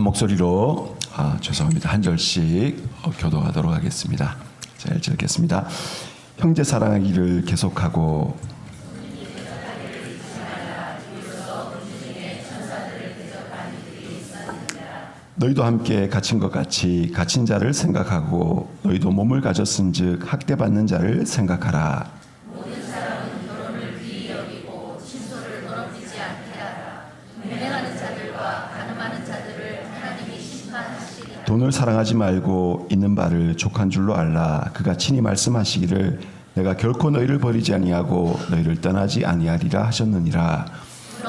한 목소리로 죄송합니다. 한 절씩 교도하도록 하겠습니다. 자, 1절 읽겠습니다. 형제 사랑하기를 계속하고 너희도 함께 갇힌 것 같이 갇힌 자를 생각하고 너희도 몸을 가졌은즉 학대받는 자를 생각하라. 모든 사람은 결혼을 귀히 여기고 친소를 더럽히지 않게 하라. 분행하는 자들과 간음하는 자들을 하나님이 심판하시리라. 돈을 사랑하지 말고 있는 바를 족한 줄로 알라. 그가 친히 말씀하시기를 내가 결코 너희를 버리지 아니하고 너희를 떠나지 아니하리라 하셨느니라.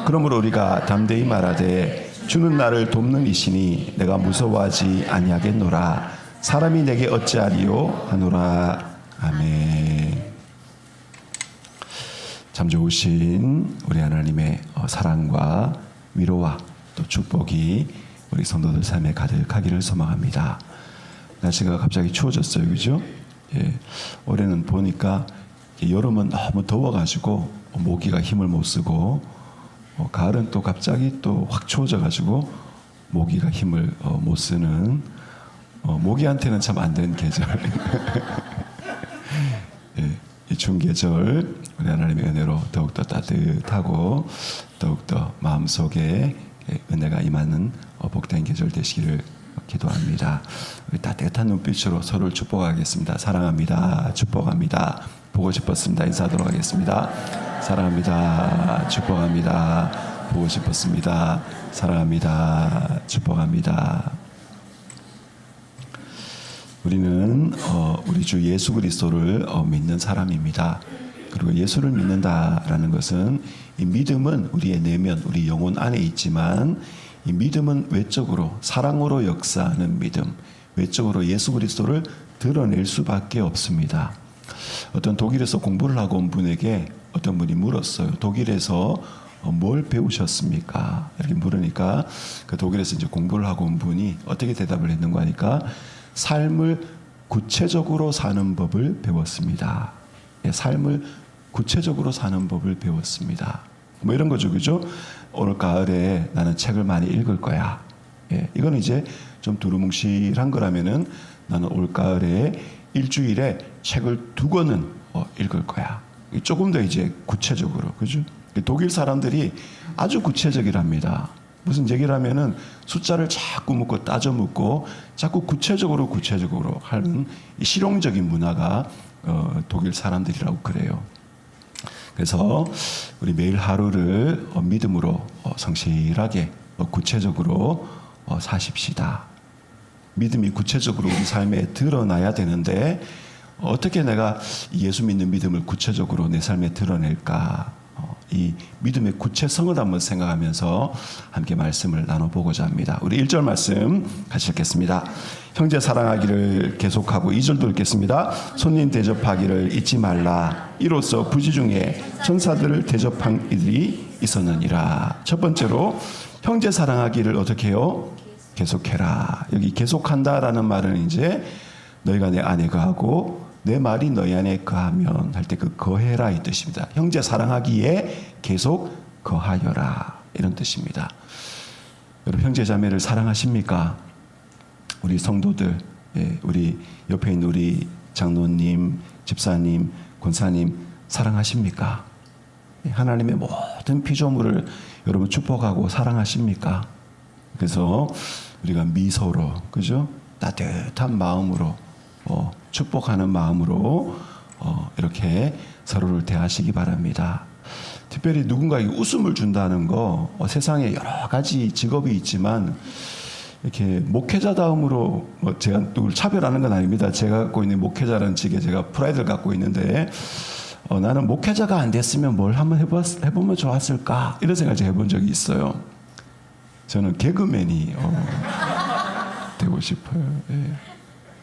그러므로 우리가 담대히 말하되 주는 나를 돕는 이시니 내가 무서워하지 아니하겠노라. 사람이 내게 어찌하리요 하노라. 아멘. 참 좋으신 우리 하나님의 사랑과 위로와 또 축복이 우리 성도들 삶에 가득하기를 소망합니다. 날씨가 갑자기 추워졌어요, 그죠? 예, 올해는 보니까 여름은 너무 더워가지고 모기가 힘을 못 쓰고 가을은 또 갑자기 또 확 추워져가지고 모기가 힘을 못 쓰는 모기한테는 참 안 되는 계절. 예, 이 추운 계절 우리 하나님의 은혜로 더욱더 따뜻하고 더욱더 마음속에 은혜가 임하는 복된 계절 되시기를 기도합니다. 우리 따뜻한 눈빛으로 서로를 축복하겠습니다. 사랑합니다. 축복합니다. 보고 싶었습니다. 인사하도록 하겠습니다. 사랑합니다. 축복합니다. 보고 싶었습니다. 사랑합니다. 축복합니다. 우리는 우리 주 예수 그리스도를 믿는 사람입니다. 그리고 예수를 믿는다라는 것은 이 믿음은 우리의 내면, 우리 영혼 안에 있지만 이 믿음은 외적으로 사랑으로 역사하는 믿음, 외적으로 예수 그리스도를 드러낼 수밖에 없습니다. 어떤 독일에서 공부를 하고 온 분에게 어떤 분이 물었어요. 독일에서 뭘 배우셨습니까? 이렇게 물으니까 그 독일에서 이제 공부를 하고 온 분이 어떻게 대답을 했는가 하니까 삶을 구체적으로 사는 법을 배웠습니다. 삶을 구체적으로 사는 법을 배웠습니다. 뭐 이런 거죠, 그죠? 오늘 가을에 나는 책을 많이 읽을 거야. 예, 이건 이제 좀 두루뭉실한 거라면은 나는 올 가을에 일주일에 책을 2권은 읽을 거야. 조금 더 이제 구체적으로, 그죠? 독일 사람들이 아주 구체적이랍니다. 무슨 얘기를 하면은 숫자를 자꾸 묻고 따져 묻고 자꾸 구체적으로 하는 이 실용적인 문화가 독일 사람들이라고 그래요. 그래서 우리 매일 하루를 믿음으로 성실하게 구체적으로 사십시다. 믿음이 구체적으로 우리 삶에 드러나야 되는데 어떻게 내가 예수 믿는 믿음을 구체적으로 내 삶에 드러낼까? 이 믿음의 구체성을 한번 생각하면서 함께 말씀을 나눠보고자 합니다. 우리 1절 말씀 같이 읽겠습니다. 형제 사랑하기를 계속하고 2절도 읽겠습니다. 손님 대접하기를 잊지 말라. 이로써 부지 중에 천사들을 대접한 이들이 있었느니라. 첫 번째로 형제 사랑하기를 어떻게 해요? 계속해라. 여기 계속한다라는 말은 이제 너희가 내 안에 거하고 내 말이 너희 안에 거하면 할 때 그 거해라 이 뜻입니다. 형제 사랑하기에 계속 거하여라 이런 뜻입니다. 여러분 형제 자매를 사랑하십니까? 우리 성도들, 우리 옆에 있는 우리 장로님, 집사님, 권사님 사랑하십니까? 하나님의 모든 피조물을 여러분 축복하고 사랑하십니까? 그래서 우리가 미소로, 그죠? 따뜻한 마음으로 축복하는 마음으로 이렇게 서로를 대하시기 바랍니다. 특별히 누군가에게 웃음을 준다는 거 세상에 여러 가지 직업이 있지만 이렇게 목회자다움으로 제가 누굴 차별하는 건 아닙니다. 제가 갖고 있는 목회자라는 직에 제가 프라이드를 갖고 있는데 나는 목회자가 안 됐으면 뭘 한번 해보면 좋았을까 이런 생각을 제가 해본 적이 있어요. 저는 개그맨이 되고 싶어요. 예.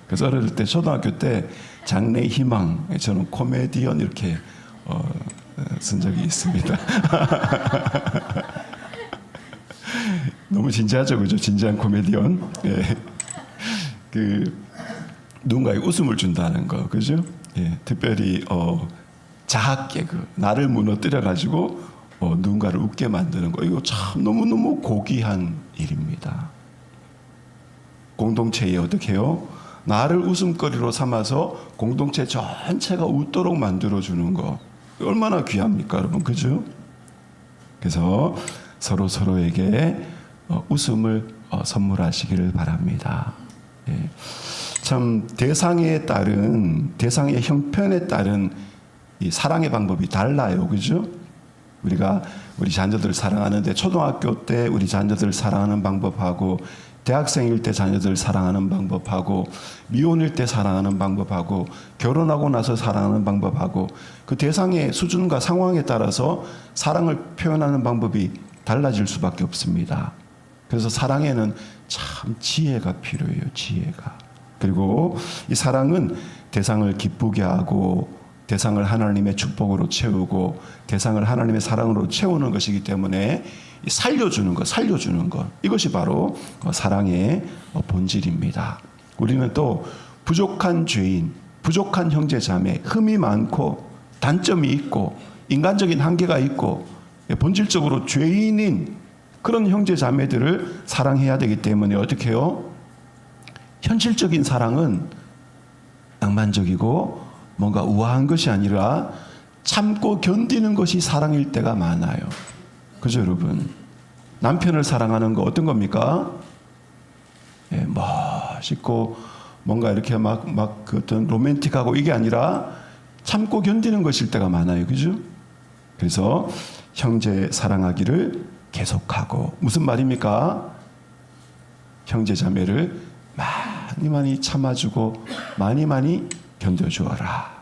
그래서 어릴 때 초등학교 때 장래 희망 저는 코미디언 이렇게 쓴 적이 있습니다. 너무 진지하죠, 그죠? 진지한 코미디언. 예. 누군가에게 웃음을 준다는 거, 그죠? 예. 특별히 자학 개그, 나를 무너뜨려 가지고 누군가를 웃게 만드는 거, 이거 참 너무너무 고귀한 일입니다. 공동체에 어떻게 해요? 나를 웃음거리로 삼아서 공동체 전체가 웃도록 만들어주는 거 얼마나 귀합니까 여러분, 그죠? 그래서 서로에게 웃음을 선물하시기를 바랍니다. 예. 참 대상의 형편에 따른 이 사랑의 방법이 달라요, 그죠? 우리가 우리 자녀들을 사랑하는데 초등학교 때 우리 자녀들을 사랑하는 방법하고 대학생일 때 자녀들을 사랑하는 방법하고 미혼일 때 사랑하는 방법하고 결혼하고 나서 사랑하는 방법하고 그 대상의 수준과 상황에 따라서 사랑을 표현하는 방법이 달라질 수밖에 없습니다. 그래서 사랑에는 참 지혜가 필요해요, 지혜가. 그리고 이 사랑은 대상을 기쁘게 하고 대상을 하나님의 축복으로 채우고 대상을 하나님의 사랑으로 채우는 것이기 때문에 살려주는 것 이것이 바로 사랑의 본질입니다. 우리는 또 부족한 죄인, 부족한 형제 자매, 흠이 많고 단점이 있고 인간적인 한계가 있고 본질적으로 죄인인 그런 형제 자매들을 사랑해야 되기 때문에 어떻게 해요? 현실적인 사랑은 낭만적이고 뭔가 우아한 것이 아니라 참고 견디는 것이 사랑일 때가 많아요. 그죠, 여러분? 남편을 사랑하는 거 어떤 겁니까? 예, 멋있고 뭔가 이렇게 그 어떤 로맨틱하고 이게 아니라 참고 견디는 것일 때가 많아요. 그죠? 그래서 형제 사랑하기를 계속하고 무슨 말입니까? 형제 자매를 많이 참아주고 많이 견뎌주어라.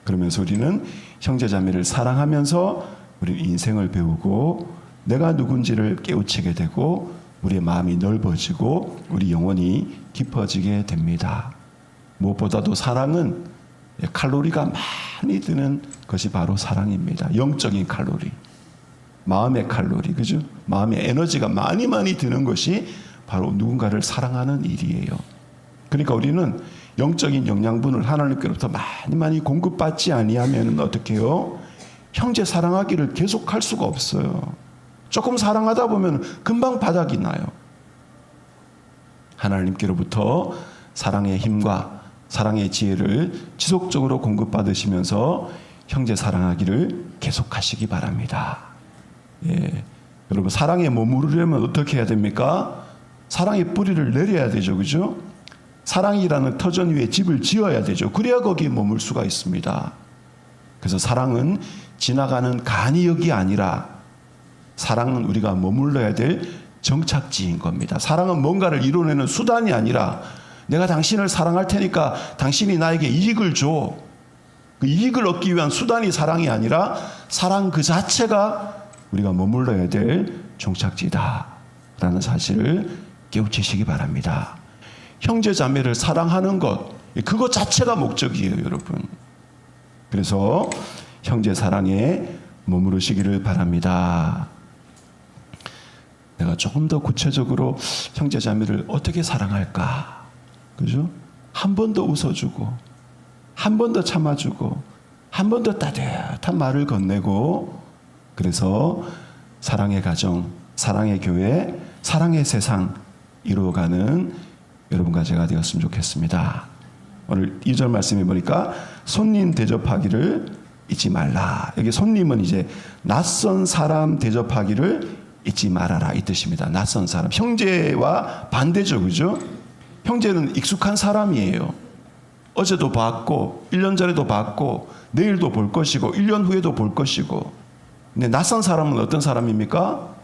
그러면서 우리는 형제 자매를 사랑하면서 우리 인생을 배우고 내가 누군지를 깨우치게 되고 우리의 마음이 넓어지고 우리 영혼이 깊어지게 됩니다. 무엇보다도 사랑은 칼로리가 많이 드는 것이 바로 사랑입니다. 영적인 칼로리, 마음의 칼로리, 그죠? 마음의 에너지가 많이 드는 것이 바로 누군가를 사랑하는 일이에요. 그러니까 우리는 영적인 영양분을 하나님께로부터 많이 공급받지 아니하면 어떻게 해요? 형제 사랑하기를 계속할 수가 없어요. 조금 사랑하다 보면 금방 바닥이 나요. 하나님께로부터 사랑의 힘과 사랑의 지혜를 지속적으로 공급받으시면서 형제 사랑하기를 계속하시기 바랍니다. 예. 여러분, 사랑에 머무르려면 어떻게 해야 됩니까? 사랑의 뿌리를 내려야 되죠, 그죠? 사랑이라는 터전 위에 집을 지어야 되죠. 그래야 거기에 머물 수가 있습니다. 그래서 사랑은 지나가는 간이역이 아니라 사랑은 우리가 머물러야 될 정착지인 겁니다. 사랑은 뭔가를 이뤄내는 수단이 아니라 내가 당신을 사랑할 테니까 당신이 나에게 이익을 줘. 그 이익을 얻기 위한 수단이 사랑이 아니라 사랑 그 자체가 우리가 머물러야 될 정착지다라는 사실을 깨우치시기 바랍니다. 형제 자매를 사랑하는 것, 그것 자체가 목적이에요, 여러분. 그래서 형제 사랑에 머무르시기를 바랍니다. 내가 조금 더 구체적으로 형제 자매를 어떻게 사랑할까? 그죠? 한 번 더 웃어주고, 한 번 더 참아주고, 한 번 더 따뜻한 말을 건네고, 그래서 사랑의 가정, 사랑의 교회, 사랑의 세상 이루어가는 여러분과 제가 되었으면 좋겠습니다. 오늘 2절 말씀해 보니까 손님 대접하기를 잊지 말라. 여기 손님은 이제 낯선 사람 대접하기를 잊지 말아라 이 뜻입니다. 낯선 사람. 형제와 반대죠, 그죠? 형제는 익숙한 사람이에요. 어제도 봤고 1년 전에도 봤고 내일도 볼 것이고 1년 후에도 볼 것이고. 근데 낯선 사람은 어떤 사람입니까?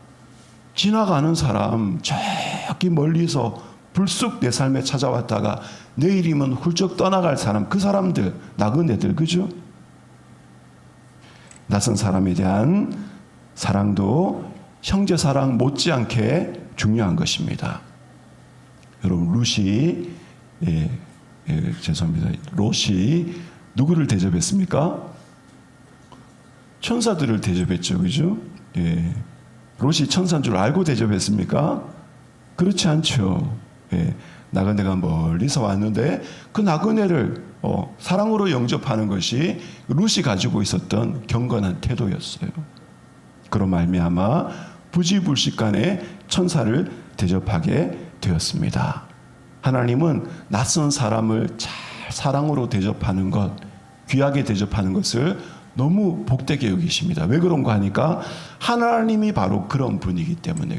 지나가는 사람, 저기 멀리서 불쑥 내 삶에 찾아왔다가 내일이면 훌쩍 떠나갈 사람, 그 사람들, 나그네들, 그죠? 낯선 사람에 대한 사랑도 형제 사랑 못지않게 중요한 것입니다. 여러분, 롯이 누구를 대접했습니까? 천사들을 대접했죠, 그죠? 예. 롯이 천사인 줄 알고 대접했습니까? 그렇지 않죠. 예. 나그네가 멀리서 왔는데 그 나그네를 사랑으로 영접하는 것이 롯이 가지고 있었던 경건한 태도였어요. 그로 말미암아 부지불식간에 천사를 대접하게 되었습니다. 하나님은 낯선 사람을 잘 사랑으로 대접하는 것, 귀하게 대접하는 것을 너무 복되게 여기십니다. 왜 그런가 하니까 하나님이 바로 그런 분이기 때문에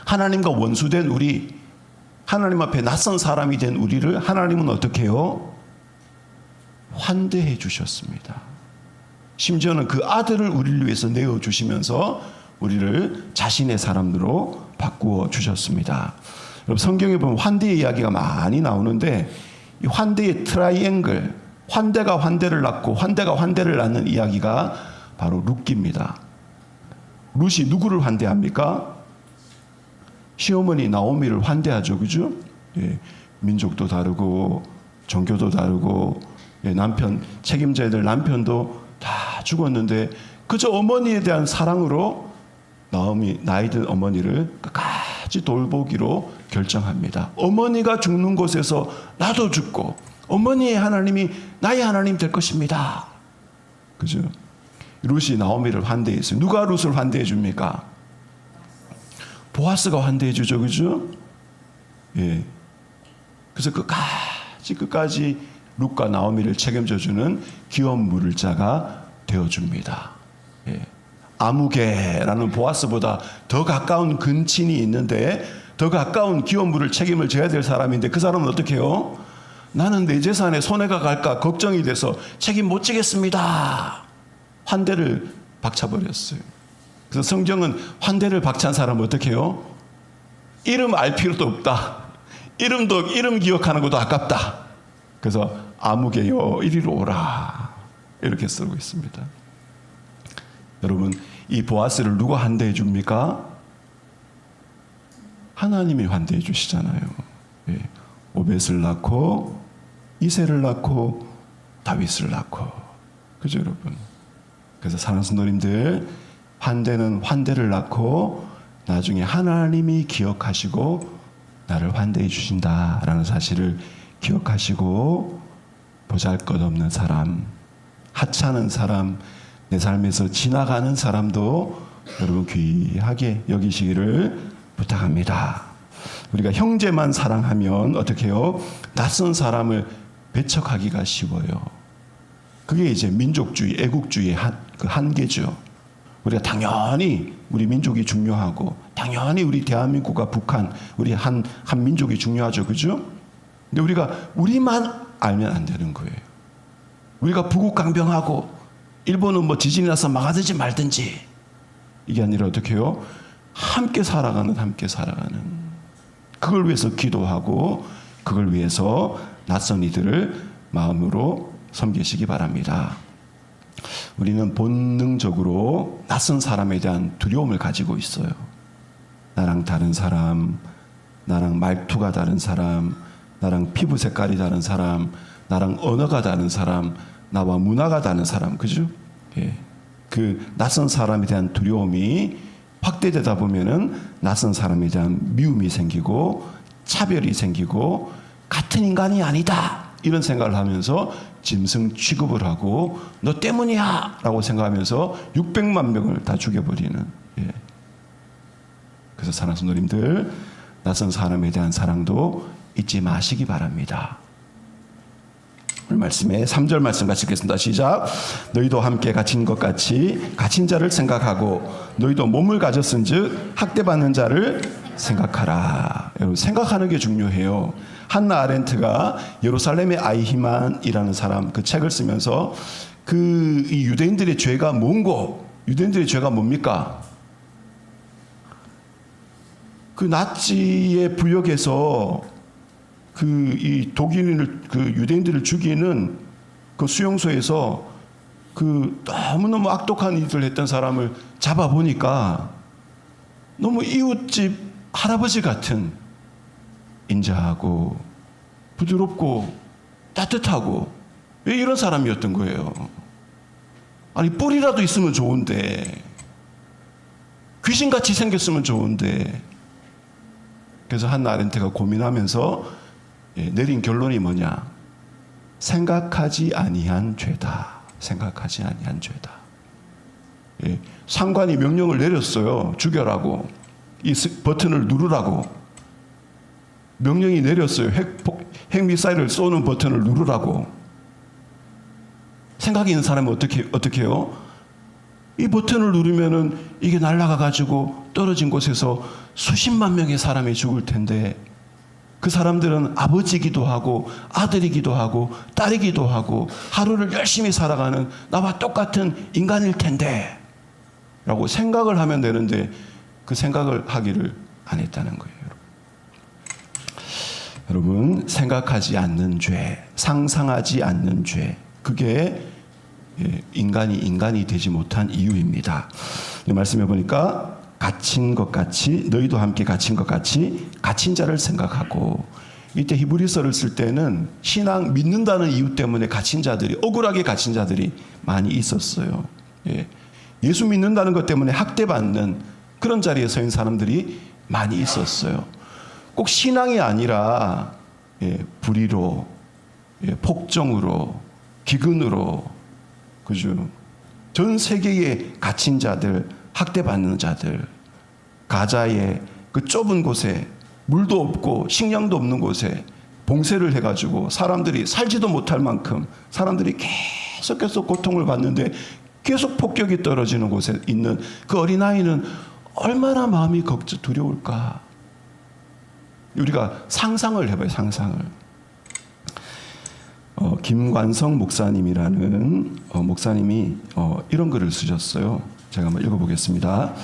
하나님과 원수된 우리, 하나님 앞에 낯선 사람이 된 우리를 하나님은 어떻게 해요? 환대해 주셨습니다. 심지어는 그 아들을 우리를 위해서 내어주시면서 우리를 자신의 사람으로 바꾸어 주셨습니다. 여러분, 성경에 보면 환대의 이야기가 많이 나오는데 이 환대의 트라이앵글, 환대가 환대를 낳고 환대가 환대를 낳는 이야기가 바로 룻기입니다. 룻이 누구를 환대합니까? 시어머니 나오미를 환대하죠. 그죠? 예, 민족도 다르고 종교도 다르고, 예, 남편 책임져야 될 남편도 다 죽었는데 그저 어머니에 대한 사랑으로 나오미, 나이 든 어머니를 끝까지 돌보기로 결정합니다. 어머니가 죽는 곳에서 나도 죽고 어머니의 하나님이 나의 하나님 될 것입니다. 그죠? 룻이 나오미를 환대했어요. 누가 룻을 환대해 줍니까? 보아스가 환대해 주죠. 그죠? 예. 그래서 끝까지 룻과 나오미를 책임져 주는 기업 물을 자가 되어 줍니다. 예. 아무개라는 보아스보다 더 가까운 근친이 있는데 더 가까운 기업 물을 책임을 져야 될 사람인데 그 사람은 어떻게 해요? 나는 내 재산에 손해가 갈까 걱정이 돼서 책임 못 지겠습니다. 환대를 박차버렸어요. 그래서 성경은 환대를 박찬 사람은 어떻게 해요? 이름 알 필요도 없다. 이름 기억하는 것도 아깝다. 그래서 아무개여 이리로 오라. 이렇게 쓰고 있습니다. 여러분, 이 보아스를 누가 환대해 줍니까? 하나님이 환대해 주시잖아요. 예. 오벳을 낳고 이새를 낳고 다윗을 낳고. 그죠, 여러분? 그래서 사랑하는 성도님들, 환대는 환대를 낳고 나중에 하나님이 기억하시고 나를 환대해 주신다라는 사실을 기억하시고 보잘것없는 사람, 하찮은 사람, 내 삶에서 지나가는 사람도 여러분 귀하게 여기시기를 부탁합니다. 우리가 형제만 사랑하면 어떻게 해요? 낯선 사람을 배척하기가 쉬워요. 그게 이제 민족주의, 애국주의의 그 한계죠. 우리가 당연히 우리 민족이 중요하고 당연히 우리 대한민국과 북한, 우리 한 민족이 중요하죠. 그죠? 근데 우리가 우리만 알면 안 되는 거예요. 우리가 부국강병하고 일본은 뭐 지진이 나서 망하든지 말든지 이게 아니라 어떻게 해요? 함께 살아가는 그걸 위해서 기도하고 그걸 위해서 낯선 이들을 마음으로 섬기시기 바랍니다. 우리는 본능적으로 낯선 사람에 대한 두려움을 가지고 있어요. 나랑 다른 사람, 나랑 말투가 다른 사람, 나랑 피부 색깔이 다른 사람, 나랑 언어가 다른 사람, 나와 문화가 다른 사람, 그죠? 예. 그 낯선 사람에 대한 두려움이 확대되다 보면은 낯선 사람에 대한 미움이 생기고 차별이 생기고 같은 인간이 아니다 이런 생각을 하면서 짐승 취급을 하고 너 때문이야 라고 생각하면서 600만 명을 다 죽여버리는. 예. 그래서 사랑하는 성도님들, 낯선 사람에 대한 사랑도 잊지 마시기 바랍니다. 오늘 말씀에 3절 말씀 같이 읽겠습니다. 시작. 너희도 함께 갇힌 것 같이 갇힌 자를 생각하고 너희도 몸을 가졌은즉 학대받는 자를 생각하라. 여러분, 생각하는 게 중요해요. 한나 아렌트가 예루살렘의 아이히만이라는 사람 그 책을 쓰면서 이 유대인들의 죄가 뭔고? 유대인들의 죄가 뭡니까? 그 나치의 부역에서 이 독일인을 유대인들을 죽이는 그 수용소에서 너무너무 악독한 일을 했던 사람을 잡아 보니까 너무 이웃집 할아버지 같은 인자하고 부드럽고 따뜻하고 왜 이런 사람이었던 거예요. 아니 뿔이라도 있으면 좋은데 귀신같이 생겼으면 좋은데. 그래서 한나 아렌트가 고민하면서 내린 결론이 뭐냐? 생각하지 아니한 죄다. 생각하지 아니한 죄다. 상관이 명령을 내렸어요. 죽여라고. 이 버튼을 누르라고. 명령이 내렸어요. 핵미사일을 쏘는 버튼을 누르라고. 생각이 있는 사람은 어떻게 해요? 이 버튼을 누르면은 이게 날아가 가지고 떨어진 곳에서 수십만 명의 사람이 죽을 텐데, 그 사람들은 아버지기도 하고 아들이기도 하고 딸이기도 하고 하루를 열심히 살아가는 나와 똑같은 인간일 텐데 라고 생각을 하면 되는데, 그 생각을 하기를 안 했다는 거예요. 여러분, 생각하지 않는 죄, 상상하지 않는 죄, 그게 인간이 되지 못한 이유입니다. 이 말씀해 보니까 갇힌 것 같이, 너희도 함께 갇힌 것 같이 갇힌 자를 생각하고, 이때 히브리서를 쓸 때는 신앙 믿는다는 이유 때문에 갇힌 자들이, 억울하게 갇힌 자들이 많이 있었어요. 예수 믿는다는 것 때문에 학대받는 그런 자리에 서 있는 사람들이 많이 있었어요. 꼭 신앙이 아니라 불의로, 폭정으로, 기근으로, 그죠? 전 세계에 갇힌 자들, 학대받는 자들, 가자의 그 좁은 곳에 물도 없고 식량도 없는 곳에 봉쇄를 해가지고 사람들이 살지도 못할 만큼 사람들이 계속 고통을 받는데, 계속 폭격이 떨어지는 곳에 있는 그 어린아이는 얼마나 마음이 두려울까. 우리가 상상을 해봐요. 상상을. 김관성 목사님이라는 목사님이 이런 글을 쓰셨어요. 제가 한번 읽어보겠습니다.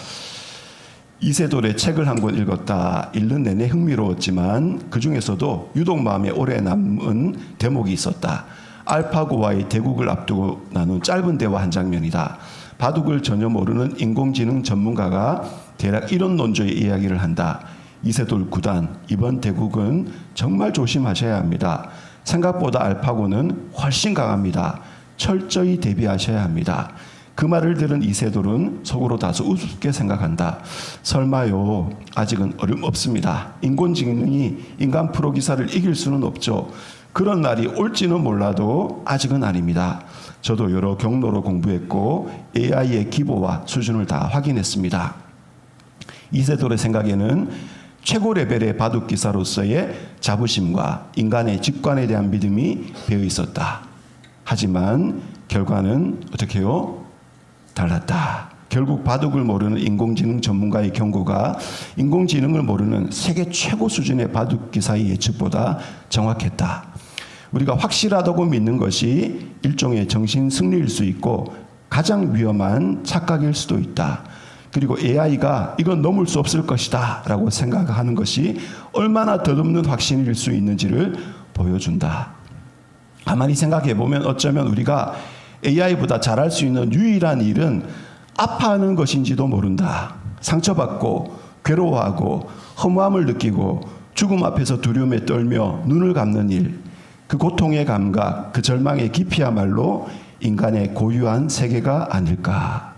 이세돌의 책을 한 권 읽었다. 읽는 내내 흥미로웠지만 그 중에서도 유독 마음에 오래 남은 대목이 있었다. 알파고와의 대국을 앞두고 나눈 짧은 대화 한 장면이다. 바둑을 전혀 모르는 인공지능 전문가가 대략 이런 논조의 이야기를 한다. 이세돌 구단, 이번 대국은 정말 조심하셔야 합니다. 생각보다 알파고는 훨씬 강합니다. 철저히 대비하셔야 합니다. 그 말을 들은 이세돌은 속으로 다소 우습게 생각한다. 설마요, 아직은 어림없습니다. 인공지능이 인간 프로기사를 이길 수는 없죠. 그런 날이 올지는 몰라도 아직은 아닙니다. 저도 여러 경로로 공부했고 AI의 기보와 수준을 다 확인했습니다. 이세돌의 생각에는 최고 레벨의 바둑 기사로서의 자부심과 인간의 직관에 대한 믿음이 배어 있었다. 하지만 결과는 어떻게 해요? 달랐다. 결국 바둑을 모르는 인공지능 전문가의 경고가 인공지능을 모르는 세계 최고 수준의 바둑 기사의 예측보다 정확했다. 우리가 확실하다고 믿는 것이 일종의 정신 승리일 수 있고 가장 위험한 착각일 수도 있다. 그리고 AI가 이건 넘을 수 없을 것이다 라고 생각하는 것이 얼마나 덧없는 확신일 수 있는지를 보여준다. 가만히 생각해 보면 어쩌면 우리가 AI보다 잘할 수 있는 유일한 일은 아파하는 것인지도 모른다. 상처받고 괴로워하고 허무함을 느끼고 죽음 앞에서 두려움에 떨며 눈을 감는 일, 그 고통의 감각, 그 절망의 깊이야말로 인간의 고유한 세계가 아닐까.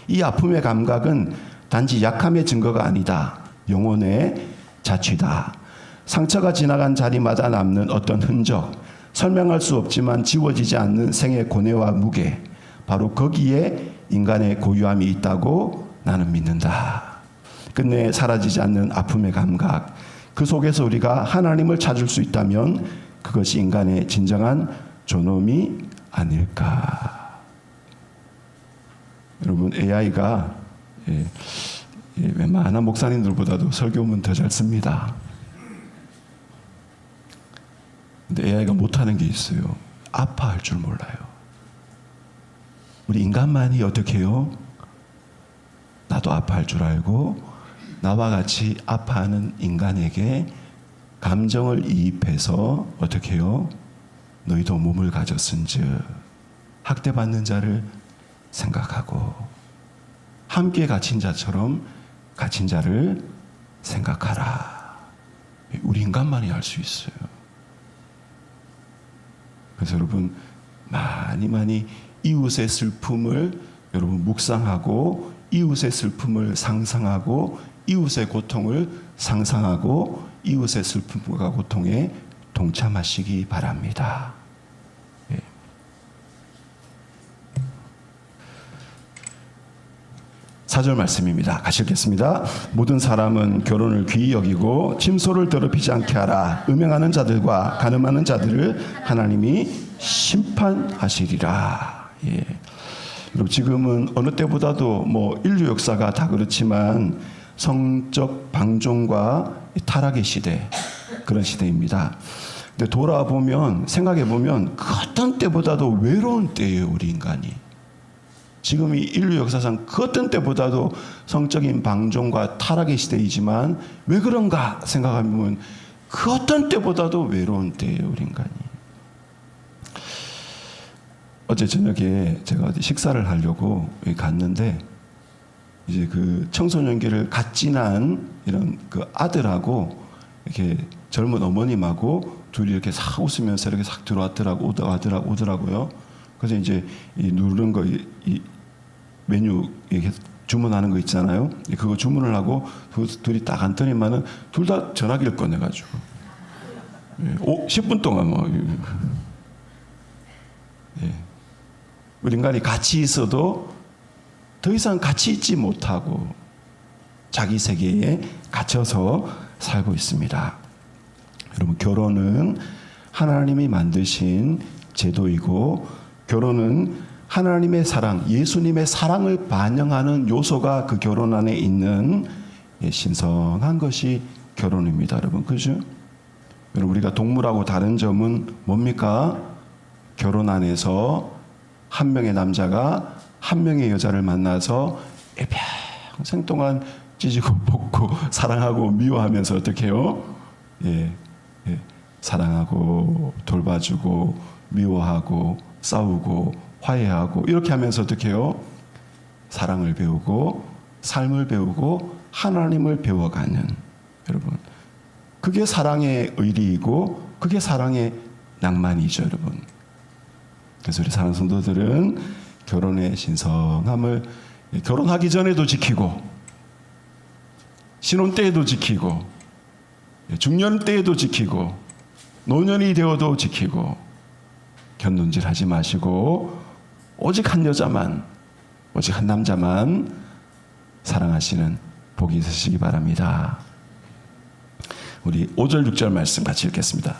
이 아픔의 감각은 단지 약함의 증거가 아니다. 영혼의 자취다. 상처가 지나간 자리마다 남는 어떤 흔적, 설명할 수 없지만 지워지지 않는 생의 고뇌와 무게, 바로 거기에 인간의 고유함이 있다고 나는 믿는다. 끝내 사라지지 않는 아픔의 감각, 그 속에서 우리가 하나님을 찾을 수 있다면 그것이 인간의 진정한 존엄이 아닐까. 여러분, AI가 웬만한 목사님들보다도 설교문 더 잘 씁니다. 근데 AI가 못하는 게 있어요. 아파할 줄 몰라요. 우리 인간만이 어떻게 해요? 나도 아파할 줄 알고 나와 같이 아파하는 인간에게 감정을 이입해서 어떻게 해요? 너희도 몸을 가졌은즉 학대받는 자를 생각하고 함께 갇힌 자처럼 갇힌 자를 생각하라. 우리 인간만이 할 수 있어요. 그래서 여러분, 많이 이웃의 슬픔을 여러분 묵상하고 이웃의 슬픔을 상상하고 이웃의 고통을 상상하고 이웃의 슬픔과 고통에 동참하시기 바랍니다. 4절 말씀입니다. 같이 읽겠습니다. 모든 사람은 결혼을 귀히 여기고 침소를 더럽히지 않게 하라. 음행하는 자들과 간음하는 자들을 하나님이 심판하시리라. 예. 여러분, 지금은 어느 때보다도 뭐 인류 역사가 다 그렇지만 성적 방종과 타락의 시대, 그런 시대입니다. 근데 돌아보면, 생각해보면 그 어떤 때보다도 외로운 때예요, 우리 인간이. 지금 이 인류 역사상 그 어떤 때보다도 성적인 방종과 타락의 시대이지만 왜 그런가 생각하면 그 어떤 때보다도 외로운 때예요, 우리 인간이. 어제 저녁에 제가 어디 식사를 하려고 여기 갔는데 이제 그 청소년기를 갓 지난 이런 그 아들하고 이렇게 젊은 어머님하고 둘이 이렇게 싹 웃으면서 이렇게 싹 오더라고요. 그래서 이제 이 누르는 거, 이 메뉴 이렇게 주문하는 거 있잖아요. 그거 주문을 하고 둘이 딱 앉더니만은 둘 다 전화기를 꺼내가지고 10분 동안 뭐. 예. 우리 인간이 같이 있어도 더 이상 같이 있지 못하고 자기 세계에 갇혀서 살고 있습니다. 여러분, 결혼은 하나님이 만드신 제도이고 결혼은 하나님의 사랑, 예수님의 사랑을 반영하는 요소가 그 결혼 안에 있는 신성한 것이 결혼입니다. 여러분, 그죠? 여러분, 우리가 동물하고 다른 점은 뭡니까? 결혼 안에서 한 명의 남자가 한 명의 여자를 만나서 평생 동안 찢고 볶고 사랑하고 미워하면서 어떻게 해요? 사랑하고 돌봐주고 미워하고 싸우고 화해하고 이렇게 하면서 어떻게 해요? 사랑을 배우고 삶을 배우고 하나님을 배워가는, 여러분, 그게 사랑의 의리이고 그게 사랑의 낭만이죠, 여러분. 그래서 우리 사랑하는 성도들은 결혼의 신성함을 결혼하기 전에도 지키고 신혼 때에도 지키고 중년 때에도 지키고 노년이 되어도 지키고 견눈질하지 마시고 오직 한 여자만, 오직 한 남자만 사랑하시는 복이 있으시기 바랍니다. 우리 5절 6절 말씀 같이 읽겠습니다.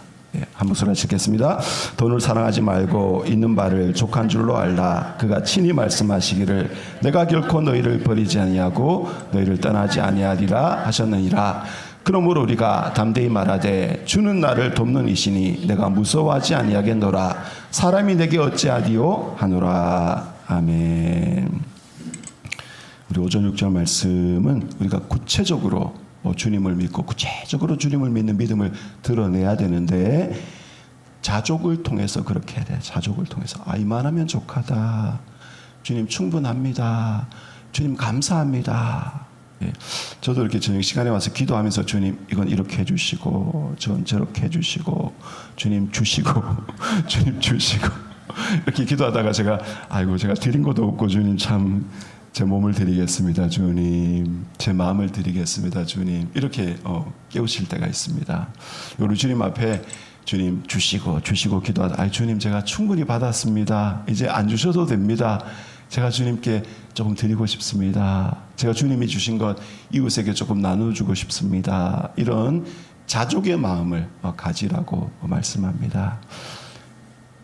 한 목소리로 읽겠습니다. 돈을 사랑하지 말고 있는 바를 족한 줄로 알라. 그가 친히 말씀하시기를 내가 결코 너희를 버리지 아니하고 너희를 떠나지 아니하리라 하셨느니라. 그러므로 우리가 담대히 말하되 주는 나를 돕는 이시니 내가 무서워하지 아니하겠노라. 사람이 내게 어찌하리요 하노라. 아멘. 우리 5절 6절 말씀은 우리가 구체적으로 주님을 믿고 구체적으로 주님을 믿는 믿음을 드러내야 되는데 자족을 통해서 그렇게 해야 돼. 자족을 통해서 이만하면 족하다. 주님 충분합니다. 주님 감사합니다. 저도 이렇게 저녁 시간에 와서 기도하면서 주님 이건 이렇게 해주시고 전 저렇게 해주시고 주님 주시고 주님 주시고 이렇게 기도하다가 제가 드린 것도 없고 주님 참 제 몸을 드리겠습니다 주님, 제 마음을 드리겠습니다 주님, 이렇게 깨우칠 때가 있습니다. 우리 주님 앞에 주님 주시고 기도하다 주님 제가 충분히 받았습니다. 이제 안 주셔도 됩니다. 제가 주님께 조금 드리고 싶습니다. 제가 주님이 주신 것 이웃에게 조금 나눠주고 싶습니다. 이런 자족의 마음을 가지라고 말씀합니다.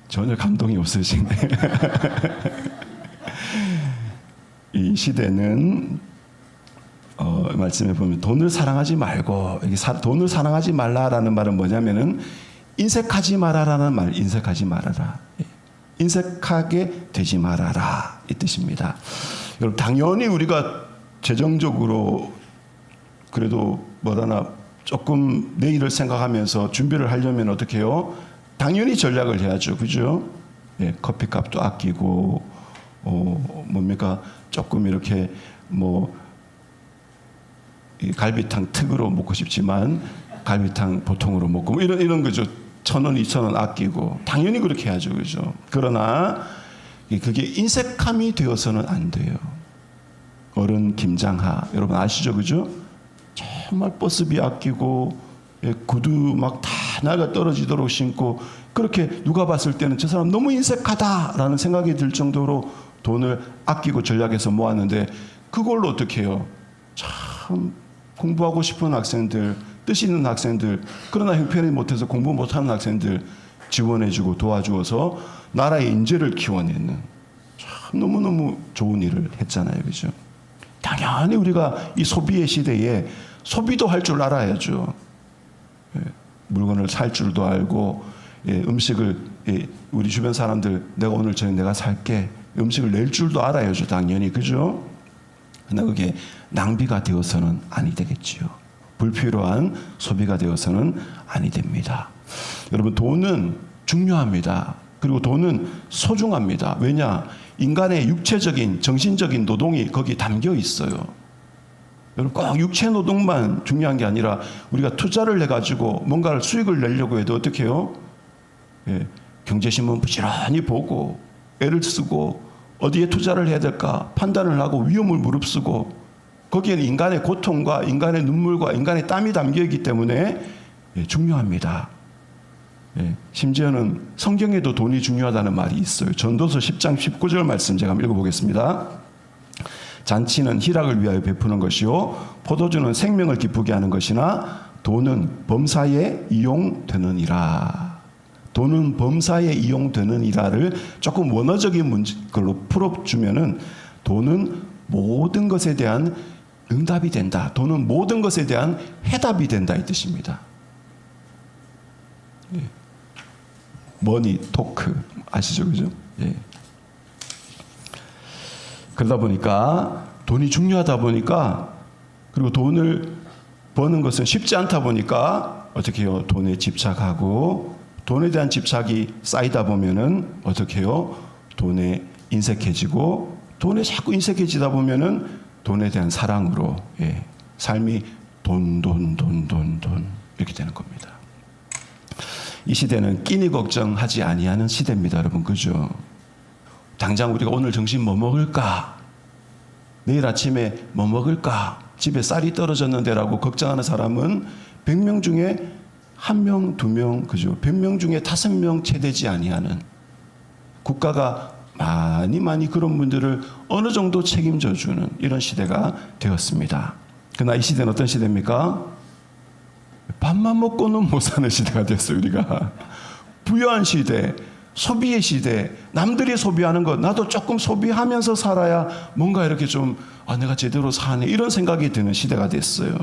전혀 감동이 없으시네. 이 시대는 말씀해 보면 돈을 사랑하지 말고, 돈을 사랑하지 말라라는 말은 뭐냐면은 인색하지 말아라는 말, 인색하지 말아라. 인색하게 되지 말아라 이 뜻입니다. 여러분, 당연히 우리가 재정적으로 그래도 뭐라나 조금 내일을 생각하면서 준비를 하려면 어떻게 해요? 당연히 전략을 해야죠, 그죠? 커피값도 아끼고 뭡니까? 조금 이렇게 갈비탕 특으로 먹고 싶지만 갈비탕 보통으로 먹고 이런 거죠. 1,000원, 2,000원 아끼고 당연히 그렇게 해야죠, 그죠? 그러나 그게 인색함이 되어서는 안 돼요. 어른 김장하 여러분 아시죠, 그죠? 정말 버스비 아끼고 구두 막 다 낡아 떨어지도록 신고 그렇게 누가 봤을 때는 저 사람 너무 인색하다라는 생각이 들 정도로 돈을 아끼고 전략해서 모았는데 그걸로 어떻게 해요? 참 공부하고 싶은 학생들, 뜻 있는 학생들, 그러나 형편이 못해서 공부 못하는 학생들 지원해주고 도와주어서 나라의 인재를 키워내는 참 너무너무 좋은 일을 했잖아요. 그죠? 당연히 우리가 이 소비의 시대에 소비도 할 줄 알아야죠. 예, 물건을 살 줄도 알고, 예, 음식을, 예, 우리 주변 사람들 내가 오늘 저녁 내가 살게 음식을 낼 줄도 알아야죠. 당연히. 그죠? 그러나 그게 낭비가 되어서는 아니 되겠지요. 불필요한 소비가 되어서는 아니 됩니다. 여러분, 돈은 중요합니다. 그리고 돈은 소중합니다. 왜냐? 인간의 육체적인, 정신적인 노동이 거기 담겨 있어요. 여러분, 꼭 육체 노동만 중요한 게 아니라 우리가 투자를 해가지고 뭔가를 수익을 내려고 해도 어떻게 해요? 예, 경제신문 부지런히 보고 애를 쓰고 어디에 투자를 해야 될까 판단을 하고 위험을 무릅쓰고 거기에는 인간의 고통과 인간의 눈물과 인간의 땀이 담겨 있기 때문에 예, 중요합니다. 예, 심지어는 성경에도 돈이 중요하다는 말이 있어요. 전도서 10장 19절 말씀 제가 한번 읽어보겠습니다. 잔치는 희락을 위하여 베푸는 것이요 포도주는 생명을 기쁘게 하는 것이나 돈은 범사에 이용되느니라. 돈은 범사에 이용되느니라를 조금 원어적인 걸로 풀어주면은 돈은 모든 것에 대한 응답이 된다. 돈은 모든 것에 대한 해답이 된다 이 뜻입니다. 예. 머니 토크 아시죠, 그죠? 예. 그러다 보니까 돈이 중요하다 보니까 그리고 돈을 버는 것은 쉽지 않다 보니까 어떻게 해요? 돈에 집착하고 돈에 대한 집착이 쌓이다 보면은 어떻게 해요? 돈에 인색해지고 돈에 자꾸 인색해지다 보면은 돈에 대한 사랑으로 예, 삶이 돈 이렇게 되는 겁니다. 이 시대는 끼니 걱정하지 아니하는 시대입니다, 여러분. 그죠? 당장 우리가 오늘 점심 뭐 먹을까? 내일 아침에 뭐 먹을까? 집에 쌀이 떨어졌는데라고 걱정하는 사람은 100명 중에 1명, 2명, 그죠? 100명 중에 5명 채 되지 아니하는 국가가 많이 그런 분들을 어느 정도 책임져 주는 이런 시대가 되었습니다. 그러나 이 시대는 어떤 시대입니까? 밥만 먹고는 못 사는 시대가 됐어요, 우리가. 부유한 시대, 소비의 시대, 남들이 소비하는 것, 나도 조금 소비하면서 살아야 뭔가 이렇게 좀, 내가 제대로 사네, 이런 생각이 드는 시대가 됐어요.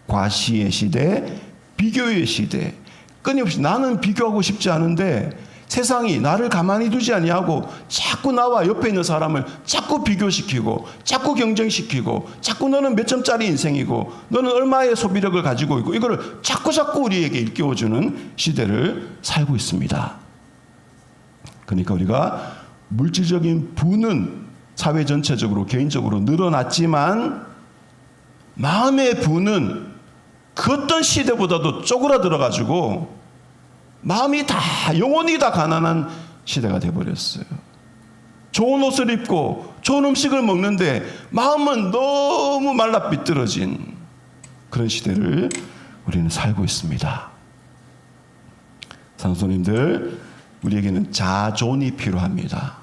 과시의 시대, 비교의 시대. 끊임없이 나는 비교하고 싶지 않은데 세상이 나를 가만히 두지 아니하고 자꾸 나와 옆에 있는 사람을 자꾸 비교시키고 자꾸 경쟁시키고 자꾸 너는 몇 점짜리 인생이고 너는 얼마의 소비력을 가지고 있고 이거를 자꾸 우리에게 일깨워주는 시대를 살고 있습니다. 그러니까 우리가 물질적인 부는 사회 전체적으로 개인적으로 늘어났지만 마음의 부는 그 어떤 시대보다도 쪼그라들어가지고 마음이 다 영혼이 다 가난한 시대가 돼버렸어요. 좋은 옷을 입고 좋은 음식을 먹는데 마음은 너무 말라 삐뚤어진 그런 시대를 우리는 살고 있습니다. 상소님들, 우리에게는 자존이 필요합니다.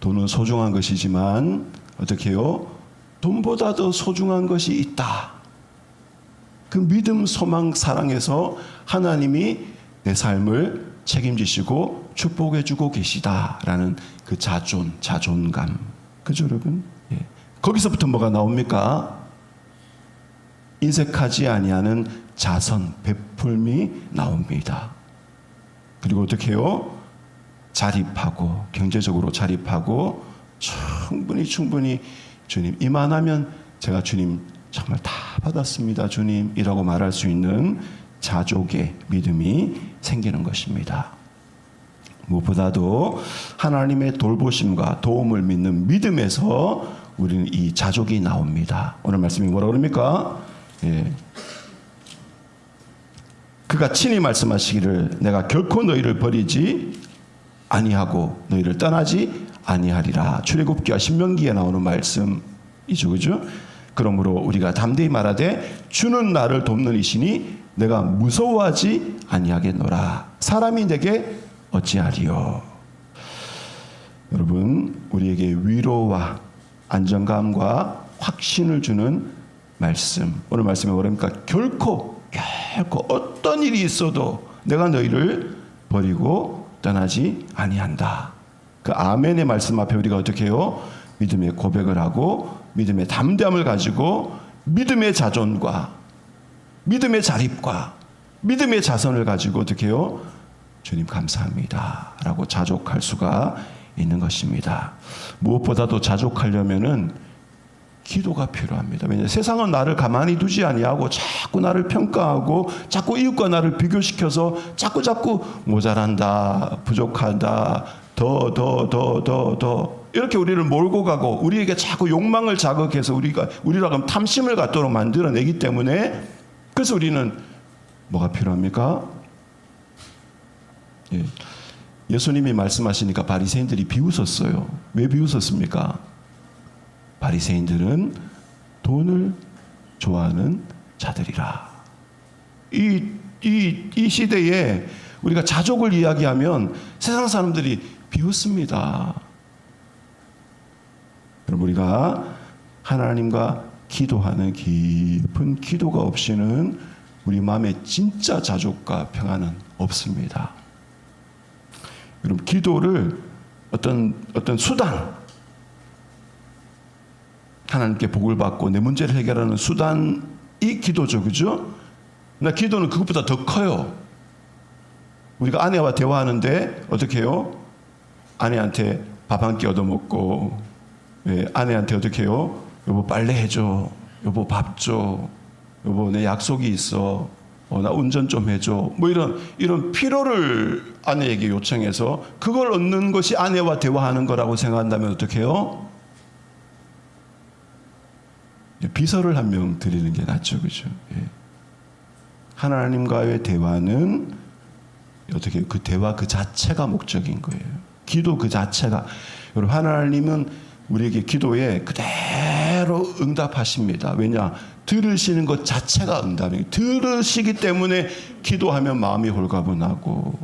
돈은 소중한 것이지만 어떻게 해요? 돈보다 더 소중한 것이 있다. 그 믿음, 소망, 사랑에서 하나님이 내 삶을 책임지시고 축복해주고 계시다라는 그 자존감. 그죠, 여러분? 예. 거기서부터 뭐가 나옵니까? 인색하지 아니하는 자선, 베풀미 나옵니다. 그리고 어떻게 해요? 자립하고, 경제적으로 자립하고, 충분히 주님, 이만하면 제가 주님 정말 다 받았습니다, 주님, 이라고 말할 수 있는 자족의 믿음이 생기는 것입니다. 무엇보다도 하나님의 돌보심과 도움을 믿는 믿음에서 우리는 이 자족이 나옵니다. 오늘 말씀이 뭐라고 그럽니까? 예. 그가 친히 말씀하시기를 내가 결코 너희를 버리지 아니하고 너희를 떠나지 아니하리라. 출애굽기와 신명기에 나오는 말씀이죠, 그죠? 그러므로 우리가 담대히 말하되 주는 나를 돕는 이시니 내가 무서워하지 아니하겠노라. 사람이 내게 어찌하리요. 여러분, 우리에게 위로와 안정감과 확신을 주는 말씀. 오늘 말씀에 뭐랍니까? 결코 어떤 일이 있어도 내가 너희를 버리고 떠나지 아니한다. 그 아멘의 말씀 앞에 우리가 어떻게 해요? 믿음의 고백을 하고 믿음의 담대함을 가지고 믿음의 자존과 믿음의 자립과 믿음의 자선을 가지고 어떻게 해요? 주님 감사합니다 라고 자족할 수가 있는 것입니다. 무엇보다도 자족하려면은 기도가 필요합니다. 왜냐하면 세상은 나를 가만히 두지 아니하고 자꾸 나를 평가하고 자꾸 이웃과 나를 비교시켜서 자꾸 모자란다, 부족하다, 더 이렇게 우리를 몰고 가고 우리에게 자꾸 욕망을 자극해서 우리가 그럼 탐심을 갖도록 만들어내기 때문에 그래서 우리는 뭐가 필요합니까? 예수님이 말씀하시니까 바리새인들이 비웃었어요. 왜 비웃었습니까? 바리새인들은 돈을 좋아하는 자들이라. 이 시대에 우리가 자족을 이야기하면 세상 사람들이 비웃습니다. 여러분, 우리가 하나님과 기도하는 깊은 기도가 없이는 우리 마음에 진짜 자족과 평안은 없습니다. 여러분, 기도를 어떤 수단, 하나님께 복을 받고 내 문제를 해결하는 수단이 기도죠. 그죠? 나 기도는 그것보다 더 커요. 우리가 아내와 대화하는데 어떻게 해요? 아내한테 밥 한 끼 얻어먹고, 아내한테 어떻게 해요? 여보 빨래 해줘, 여보 밥 줘, 여보 내 약속이 있어, 나 운전 좀 해줘, 뭐 이런 필요를 아내에게 요청해서 그걸 얻는 것이 아내와 대화하는 거라고 생각한다면 어떻게 해요? 비서를 한 명 드리는 게 낫죠. 그죠? 하나님과의 대화는 어떻게 그 대화 그 자체가 목적인 거예요. 기도 그 자체가. 여러분, 하나님은 우리에게 기도에 그대로 응답하십니다. 왜냐? 들으시는 것 자체가 응답이에요. 들으시기 때문에 기도하면 마음이 홀가분하고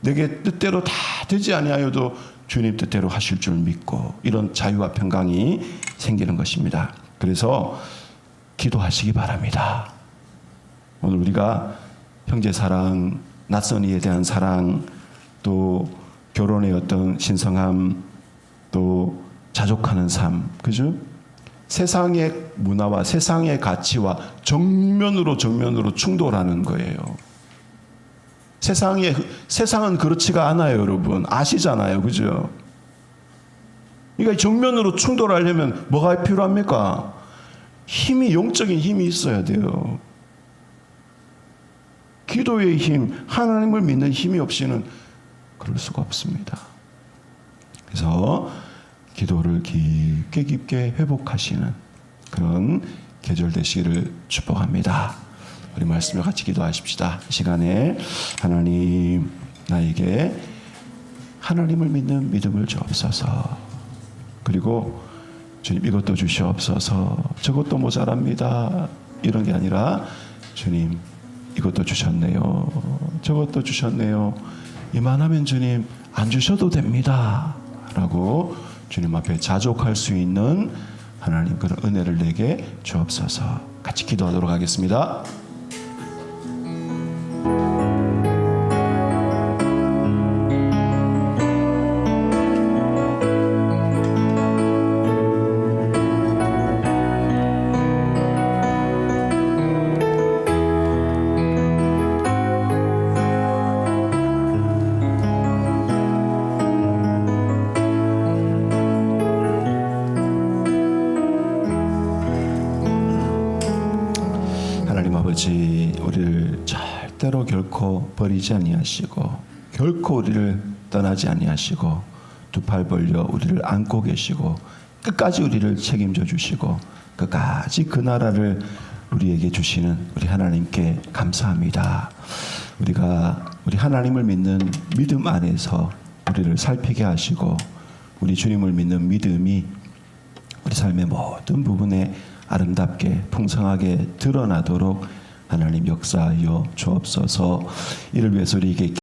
내게 뜻대로 다 되지 아니하여도 주님 뜻대로 하실 줄 믿고 이런 자유와 평강이 생기는 것입니다. 그래서 기도하시기 바랍니다. 오늘 우리가 형제 사랑, 낯선 이에 대한 사랑, 또 결혼의 어떤 신성함, 또 자족하는 삶, 그죠? 세상의 문화와 세상의 가치와 정면으로 충돌하는 거예요. 세상은 그렇지가 않아요, 여러분. 아시잖아요, 그죠? 그러니까 정면으로 충돌하려면 뭐가 필요합니까? 영적인 힘이 있어야 돼요. 기도의 힘, 하나님을 믿는 힘이 없이는 그럴 수가 없습니다. 그래서 기도를 깊게 회복하시는 그런 계절 되시기를 축복합니다. 우리 말씀을 같이 기도하십시다. 이 시간에 하나님, 나에게 하나님을 믿는 믿음을 주옵소서. 그리고 주님, 이것도 주시옵소서. 저것도 모자랍니다. 이런 게 아니라 주님, 이것도 주셨네요. 저것도 주셨네요. 이만하면 주님 안 주셔도 됩니다. 라고 주님 앞에 자족할 수 있는 하나님 그런 은혜를 내게 주옵소서. 같이 기도하도록 하겠습니다. 아버지, 우리를 절대로 결코 버리지 아니하시고 결코 우리를 떠나지 아니하시고 두 팔 벌려 우리를 안고 계시고 끝까지 우리를 책임져 주시고 끝까지 그 나라를 우리에게 주시는 우리 하나님께 감사합니다. 우리 하나님을 믿는 믿음 안에서 우리를 살피게 하시고 우리 주님을 믿는 믿음이 우리 삶의 모든 부분에 아름답게 풍성하게 드러나도록 하나님 역사하여 주옵소서. 이를 위해서 우리에게